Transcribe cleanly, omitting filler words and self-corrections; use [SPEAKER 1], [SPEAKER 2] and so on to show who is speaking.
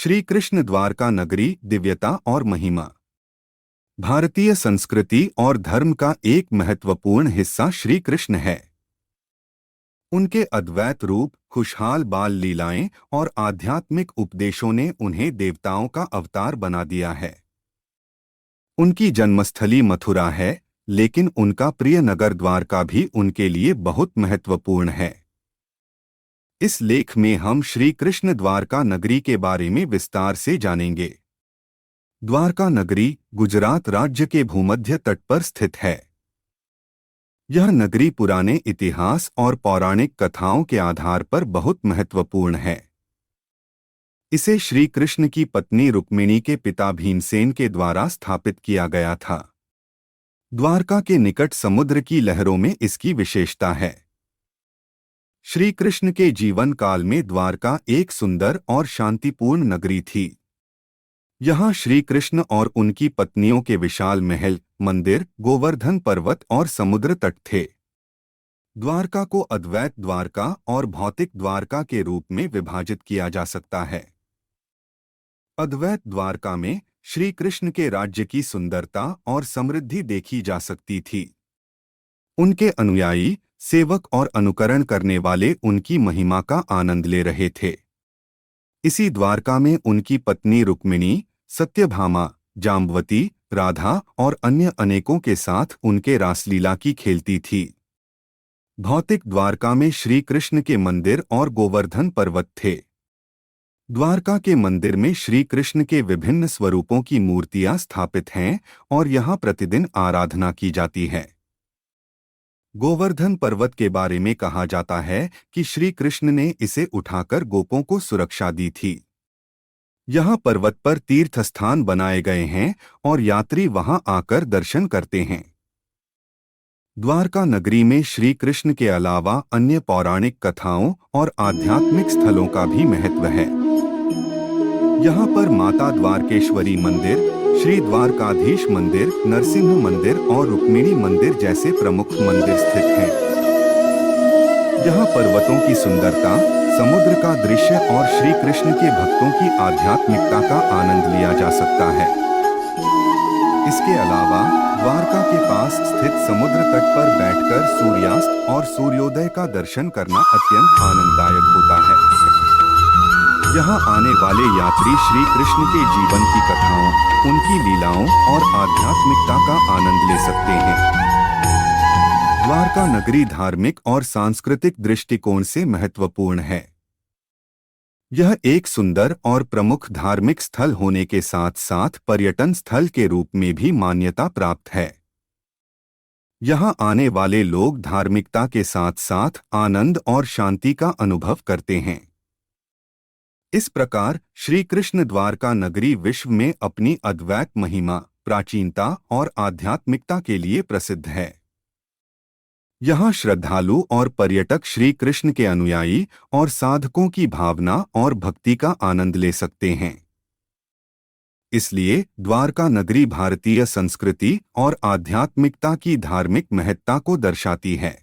[SPEAKER 1] श्री कृष्ण द्वारका नगरी, दिव्यता और महिमा। भारतीय संस्कृति और धर्म का एक महत्वपूर्ण हिस्सा श्री कृष्ण है। उनके अद्वैत रूप, खुशहाल बाल लीलाएं और आध्यात्मिक उपदेशों ने उन्हें देवताओं का अवतार बना दिया है। उनकी जन्मस्थली मथुरा है, लेकिन उनका प्रिय नगर द्वारका भी उनके लिए बहुत महत्वपूर्ण है। इस लेख में हम श्री कृष्ण द्वारका नगरी के बारे में विस्तार से जानेंगे। द्वारका नगरी गुजरात राज्य के भूमध्य तट पर स्थित है। यह नगरी पुराने इतिहास और पौराणिक कथाओं के आधार पर बहुत महत्वपूर्ण है। इसे श्री कृष्ण की पत्नी रुक्मिणी के पिता भीमसेन के द्वारा स्थापित किया गया था। द्वारका के निकट समुद्र की लहरों में इसकी विशेषता है। श्री कृष्ण के जीवन काल में द्वारका एक सुंदर और शांतिपूर्ण नगरी थी। यहाँ श्री कृष्ण और उनकी पत्नियों के विशाल महल, मंदिर, गोवर्धन पर्वत और समुद्र तट थे। द्वारका को अद्वैत द्वारका और भौतिक द्वारका के रूप में विभाजित किया जा सकता है। अद्वैत द्वारका में श्री कृष्ण के राज्य की सुंदरता और समृद्धि देखी जा सकती थी। उनके अनुयायी, सेवक और अनुकरण करने वाले उनकी महिमा का आनंद ले रहे थे। इसी द्वारका में उनकी पत्नी रुक्मिणी, सत्यभामा, जाम्बवती, राधा और अन्य अनेकों के साथ उनके रासलीला की खेलती थी। भौतिक द्वारका में श्री कृष्ण के मंदिर और गोवर्धन पर्वत थे। द्वारका के मंदिर में श्री कृष्ण के विभिन्न स्वरूपों की मूर्तियां स्थापित हैं और यहाँ प्रतिदिन आराधना की जाती है। गोवर्धन पर्वत के बारे में कहा जाता है कि श्री कृष्ण ने इसे उठाकर गोपों को सुरक्षा दी थी। यहाँ पर्वत पर तीर्थ स्थान बनाए गए हैं और यात्री वहां आकर दर्शन करते हैं। द्वारका नगरी में श्री कृष्ण के अलावा अन्य पौराणिक कथाओं और आध्यात्मिक स्थलों का भी महत्व है। यहाँ पर माता द्वारकेश्वरी मंदिर, श्री द्वारकाधीश मंदिर, नरसिंह मंदिर और रुक्मिणी मंदिर जैसे प्रमुख मंदिर स्थित हैं। यहाँ पर्वतों की सुंदरता, समुद्र का दृश्य और श्री कृष्ण के भक्तों की आध्यात्मिकता का आनंद लिया जा सकता है। इसके अलावा द्वारका के पास स्थित समुद्र तट पर बैठकर सूर्यास्त और सूर्योदय का दर्शन करना अत्यंत आनंददायक होता है। यहाँ आने वाले यात्री श्री कृष्ण के जीवन की कथाओं, उनकी लीलाओं और आध्यात्मिकता का आनंद ले सकते हैं। द्वारका नगरी धार्मिक और सांस्कृतिक दृष्टिकोण से महत्वपूर्ण है। यह एक सुंदर और प्रमुख धार्मिक स्थल होने के साथ साथ पर्यटन स्थल के रूप में भी मान्यता प्राप्त है। यहाँ आने वाले लोग धार्मिकता के साथ साथ आनंद और शांति का अनुभव करते हैं। इस प्रकार श्री कृष्ण द्वारका नगरी विश्व में अपनी अद्वैत महिमा, प्राचीनता और आध्यात्मिकता के लिए प्रसिद्ध है। यहाँ श्रद्धालु और पर्यटक श्री कृष्ण के अनुयायी और साधकों की भावना और भक्ति का आनंद ले सकते हैं। इसलिए द्वारका नगरी भारतीय संस्कृति और आध्यात्मिकता की धार्मिक महत्ता को दर्शाती है।